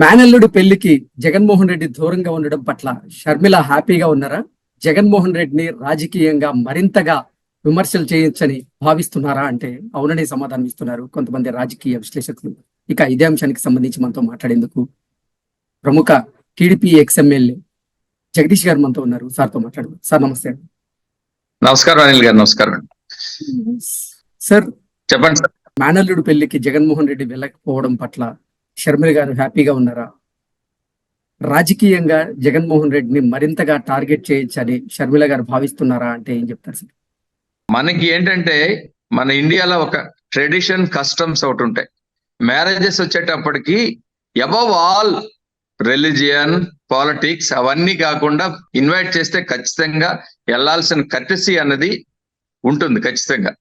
మేనల్లుడి పెళ్లికి జగన్మోహన్ రెడ్డి దూరంగా ఉండడం పట్ల షర్మిల హ్యాపీగా ఉన్నారా? జగన్మోహన్ రెడ్డిని రాజకీయంగా మరింతగా విమర్శలు చేయొచ్చని భావిస్తున్నారా అంటే అవుననే సమాధానం ఇస్తున్నారు కొంతమంది రాజకీయ విశ్లేషకులు. ఇక ఇదే అంశానికి సంబంధించి మనతో మాట్లాడేందుకు ప్రముఖ టీడీపీ ఎక్స్ఎమ్మెల్యే జగదీష్ గారు మనతో ఉన్నారు. సార్తో మాట్లాడదాం. సార్ నమస్తే. నమస్కారం అనిల్ గారు. నమస్కారం సార్. చెప్పండి సార్. మేనల్లుడి పెళ్లికి జగన్మోహన్ రెడ్డి వెళ్ళకపోవడం పట్ల షర్మిల గారు హ్యాపీగా ఉన్నారా? రాజకీయంగా జగన్మోహన్ రెడ్డిని మరింతగా టార్గెట్ చేయొచ్చని షర్మిల గారు భావిస్తున్నారా అంటే ఏం చెప్తారు సార్? మనకి ఏంటంటే మన ఇండియాలో ఒక ట్రెడిషన్ కస్టమ్స్ ఒకటి ఉంటాయి. మ్యారేజెస్ వచ్చేటప్పటికి అబవ్ ఆల్ రిలీజియన్ పాలిటిక్స్ అవన్నీ కాకుండా ఇన్వైట్ చేస్తే ఖచ్చితంగా వెళ్లాల్సిన కర్టసీ అన్నది ఉంటుంది ఖచ్చితంగా.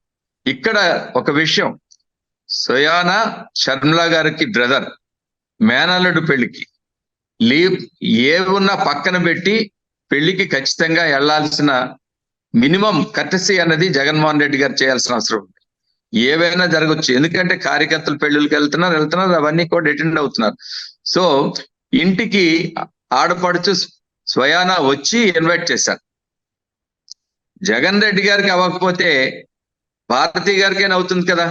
ఇక్కడ ఒక విషయం, సోయానా షర్మిల గారికి బ్రదర్ మేనల్లుడు పెళ్లికి లీవ్ ఏమున్నా పక్కన పెట్టి పెళ్లికి ఖచ్చితంగా వెళ్లాల్సిన మినిమం కర్టసీ అన్నది జగన్మోహన్ రెడ్డి గారు చేయాల్సిన అవసరం ఉంది. ఏవైనా జరగచ్చు, ఎందుకంటే కార్యకర్తలు పెళ్లికి వెళ్తున్నారు, అవన్నీ కూడా అటెండ్ అవుతున్నారు. సో ఇంటికి ఆడపడుచు స్వయానా వచ్చి ఇన్వైట్ చేశారు. జగన్ రెడ్డి గారికి అవ్వకపోతే భారతి గారికైనా అవుతుంది కదా.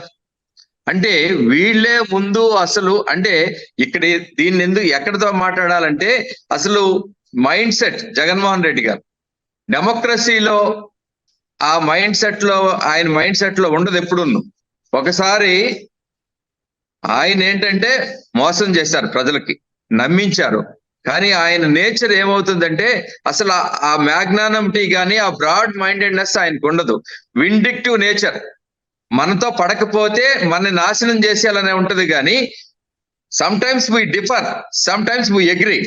అంటే వీళ్లే ముందు అసలు అంటే ఇక్కడ దీన్ని ఎందుకు ఎక్కడితో మాట్లాడాలంటే అసలు మైండ్ సెట్ జగన్మోహన్ రెడ్డి గారు డెమోక్రసీలో ఆ మైండ్ సెట్ లో ఆయన మైండ్ సెట్ లో ఉండదు ఎప్పుడు. ఒకసారి ఆయన ఏంటంటే మోసం చేశారు, ప్రజలకి నమ్మించారు. కానీ ఆయన నేచర్ ఏమవుతుందంటే అసలు ఆ మ్యాగ్నానమిటీ కానీ ఆ బ్రాడ్ మైండెడ్నెస్ ఆయనకు ఉండదు. విండిక్టివ్ నేచర్, మనతో పడకపోతే మనని నాశనం చేసేయాలనే ఉంటది. కానీ some times we differ, some times we agree.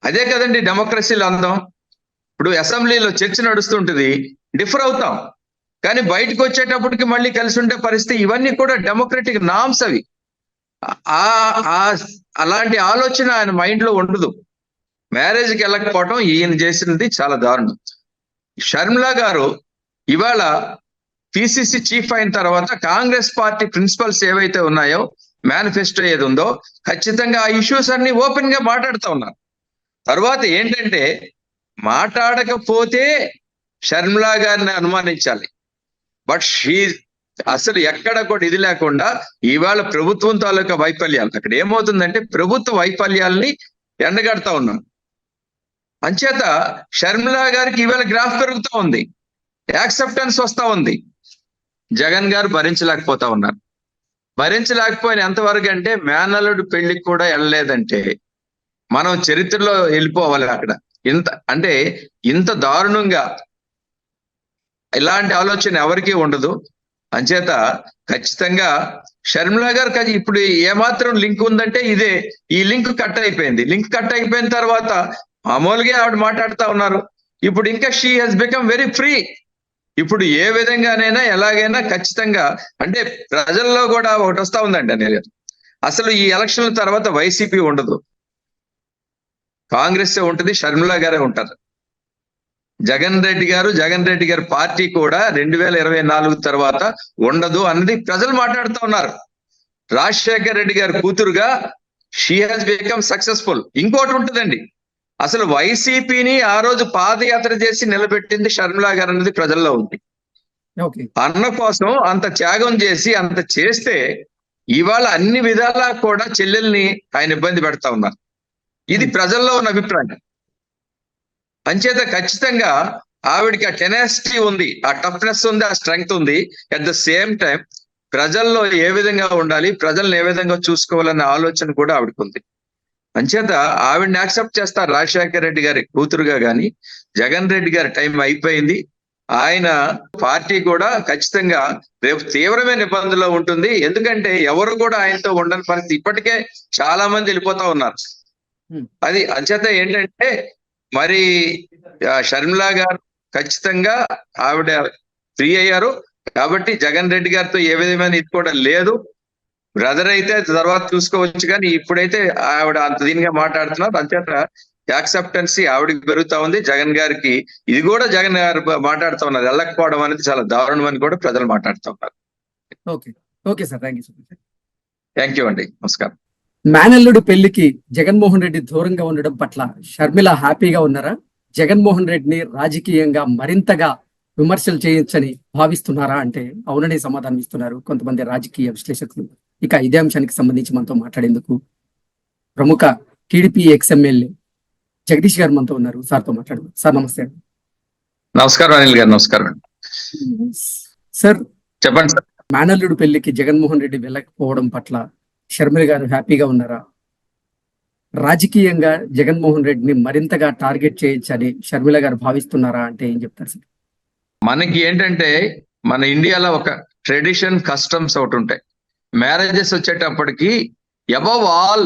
అదే కదండి డెమోక్రసీలో అందం. ఇప్పుడు అసెంబ్లీలో చర్చ నడుస్తుంటుంది, డిఫర్ అవుతాం, కానీ బయటకు వచ్చేటప్పటికి మళ్ళీ కలిసి ఉండే పరిస్థితి. ఇవన్నీ కూడా డెమోక్రటిక్ నామ్స్. అవి అలాంటి ఆలోచన ఆయన మైండ్ లో ఉండదు. మ్యారేజ్కి వెళ్ళకపోవడం ఈయన చేసినది చాలా దారుణం. షర్మిల గారు ఇవాళ పిసిసి చీఫ్ అయిన తర్వాత కాంగ్రెస్ పార్టీ ప్రిన్సిపల్స్ ఏవైతే ఉన్నాయో, మేనిఫెస్టో ఏది ఉందో, ఖచ్చితంగా ఆ ఇష్యూస్ అన్ని ఓపెన్ గా మాట్లాడుతూ ఉన్నారు. తర్వాత ఏంటంటే మాట్లాడకపోతే షర్మిల గారిని అనుమానించాలి. బట్ అసలు ఎక్కడ కూడా ఇది లేకుండా ఇవాళ ప్రభుత్వం తాలూకా వైఫల్యాలు, అక్కడ ఏమవుతుందంటే ప్రభుత్వ వైఫల్యాల్ని ఎండగడతా ఉన్నాం. అంచేత షర్మిల గారికి ఇవాళ గ్రాఫ్ పెరుగుతూ ఉంది, యాక్సెప్టెన్స్ వస్తా ఉంది. జగన్ గారు భరించలేకపోతా ఉన్నారు. భరించలేకపోయిన ఎంతవరకు అంటే మేనల్లుడు పెళ్లికి కూడా వెళ్ళలేదంటే మనం చరిత్రలో వెళ్ళిపోవాలి. అక్కడ ఇంత దారుణంగా ఇలాంటి ఆలోచన ఎవరికీ ఉండదు. అంచేత ఖచ్చితంగా షర్మిల గారు ఇప్పుడు ఏమాత్రం లింక్ ఉందంటే ఇదే. ఈ లింక్ కట్ అయిపోయింది. లింక్ కట్ అయిపోయిన తర్వాత మామూలుగా ఆవిడ మాట్లాడుతూ ఉన్నారు. ఇప్పుడు ఇంకా she has become very free. ఇప్పుడు ఏ విధంగానైనా ఎలాగైనా ఖచ్చితంగా అంటే ప్రజల్లో కూడా ఒకటి వస్తా ఉందండి అనేది, అసలు ఈ ఎలక్షన్ల తర్వాత వైసీపీ ఉండదు, కాంగ్రెస్ ఉంటుంది, షర్మిల గారే ఉంటారు. జగన్ రెడ్డి గారు పార్టీ కూడా 2024 తర్వాత ఉండదు అన్నది ప్రజలు మాట్లాడుతూ ఉన్నారు. రాజశేఖర్ రెడ్డి గారి కూతురుగా షీ హాజ్ బికమ్ సక్సెస్ఫుల్. ఇంకోటి ఉంటుందండి, అసలు వైసీపీని ఆ రోజు పాదయాత్ర చేసి నిలబెట్టింది షర్మిల గారు అన్నది ప్రజల్లో ఉంది. అన్న కోసం అంత త్యాగం చేసి అంత చేస్తే ఇవాళ అన్ని విధాలా కూడా చెల్లెల్ని ఆయన ఇబ్బంది పెడతా ఉన్నారు. ఇది ప్రజల్లో ఉన్న అభిప్రాయం. అంచేత ఖచ్చితంగా ఆవిడికి ఆ టెనాసిటీ ఉంది, ఆ టఫ్నెస్ ఉంది, ఆ స్ట్రెంగ్త్ ఉంది. అట్ ద సేమ్ టైం ప్రజల్లో ఏ విధంగా ఉండాలి, ప్రజల్ని ఏ విధంగా చూసుకోవాలనే ఆలోచన కూడా ఆవిడకు ఉంది. అంచేత ఆవిడని యాక్సెప్ట్ చేస్తారు రాజశేఖర రెడ్డి గారి కూతురుగా. కానీ జగన్ రెడ్డి గారి టైం అయిపోయింది. ఆయన పార్టీ కూడా ఖచ్చితంగా రేపు తీవ్రమైన ఇబ్బందుల్లో ఉంటుంది. ఎందుకంటే ఎవరు కూడా ఆయనతో ఉండని పరిస్థితి. ఇప్పటికే చాలా మంది వెళ్ళిపోతా ఉన్నారు. అది అంచేత ఏంటంటే మరి షర్మిల గారు ఖచ్చితంగా ఆవిడ ఫ్రీ అయ్యారు. కాబట్టి జగన్ రెడ్డి గారితో ఏ విధమైన ఇది కూడా లేదు. బ్రదర్ అయితే తర్వాత చూసుకోవచ్చు, కానీ ఇప్పుడైతే ఆవిడ అంత దీనిగా మాట్లాడుతున్నారు. అంచేత యాక్సెప్టెన్సీ ఆవిడకి పెరుగుతా ఉంది. జగన్ గారికి ఇది కూడా జగన్ గారు మాట్లాడుతూ ఉన్నారు. వెళ్ళకపోవడం అనేది చాలా దారుణం అని కూడా ప్రజలు మాట్లాడుతూ ఉన్నారు. ఓకే సార్, థ్యాంక్ యూ అండి. నమస్కారం. మేనల్లుడు పెళ్లికి జగన్మోహన్ రెడ్డి దూరంగా ఉండడం పట్ల షర్మిల హ్యాపీగా ఉన్నారా? జగన్మోహన్ రెడ్డిని రాజకీయంగా మరింతగా విమర్శలు చేయొచ్చని భావిస్తున్నారా అంటే అవునని సమాధానం ఇస్తున్నారు కొంతమంది రాజకీయ విశ్లేషకులు. ఇక ఇదే అంశానికి సంబంధించి మనతో మాట్లాడేందుకు ప్రముఖ టీడీపీ ఎక్స్ఎమ్మెల్యే జగదీష్ గారు మనతో ఉన్నారు. సార్తో మాట్లాడు. సార్ నమస్తే. నమస్కారం అనిల్ గారు. నమస్కారం సార్. చెప్పండి సార్. మేనల్లుడు పెళ్లికి జగన్మోహన్ రెడ్డి వెళ్ళకపోవడం పట్ల షర్మిల గారు హ్యాపీగా ఉన్నారా? రాజకీయంగా జగన్మోహన్ రెడ్డిని మరింతగా టార్గెట్ చేయొచ్చని షర్మిల గారు భావిస్తున్నారా అంటే ఏం చెప్తారు సార్? మనకి ఏంటంటే మన ఇండియాలో ఒక ట్రెడిషన్ కస్టమ్స్ ఒకటి ఉంటాయి. మ్యారేజెస్ వచ్చేటప్పటికి అబవ్ ఆల్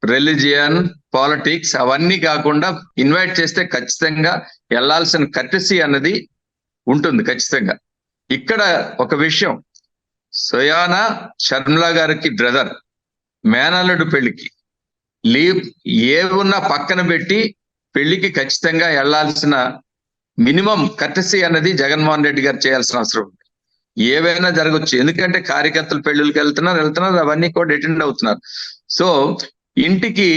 రిలీజియన్ పాలిటిక్స్ అవన్నీ కాకుండా ఇన్వైట్ చేస్తే ఖచ్చితంగా వెళ్లాల్సిన కర్టసీ అన్నది ఉంటుంది ఖచ్చితంగా. ఇక్కడ ఒక విషయం, సోయానా షర్మిల గారికి బ్రదర్ మేనల్లుడు పెళ్లికి లీవ్ ఏమున్నా పక్కన పెట్టి పెళ్లికి ఖచ్చితంగా వెళ్లాల్సిన మినిమం కర్టసీ అన్నది జగన్మోహన్ రెడ్డి గారు చేయాల్సిన అవసరం ఉంది. ఏవైనా జరగచ్చు, ఎందుకంటే కార్యకర్తలు పెళ్లిళ్ళకి వెళ్తున్నారు అవన్నీ కూడా అటెండ్ అవుతున్నారు. సో ఇంటికి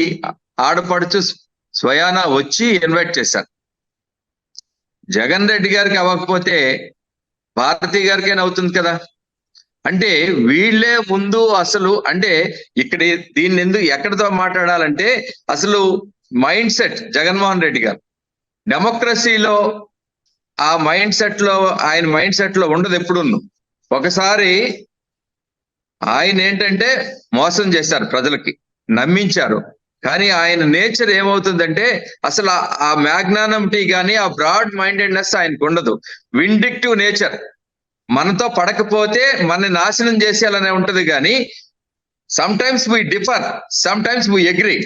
ఆడపడుచు స్వయానా వచ్చి ఇన్వైట్ చేశారు. జగన్ రెడ్డి గారికి అవ్వకపోతే భారతి గారికైనా అవుతుంది కదా. అంటే వీళ్ళే ముందు అసలు అంటే ఇక్కడ దీన్ని ఎందుకు ఎక్కడితో మాట్లాడాలంటే అసలు మైండ్ సెట్ జగన్మోహన్ రెడ్డి గారు డెమోక్రసీలో ఆ మైండ్ సెట్ లో ఆయన మైండ్ సెట్ లో ఉండదు ఎప్పుడు. ఒకసారి ఆయన ఏంటంటే మోసం చేశారు, ప్రజలకి నమ్మించారు. కానీ ఆయన నేచర్ ఏమవుతుందంటే అసలు ఆ మ్యాగ్నానిమిటీ కానీ ఆ బ్రాడ్ మైండెడ్నెస్ ఆయనకు ఉండదు. విండిక్టివ్ నేచర్, మనతో పడకపోతే మన నాశనం చేసేయాలనే ఉంటది. కానీ sometimes we differ, sometimes we agree.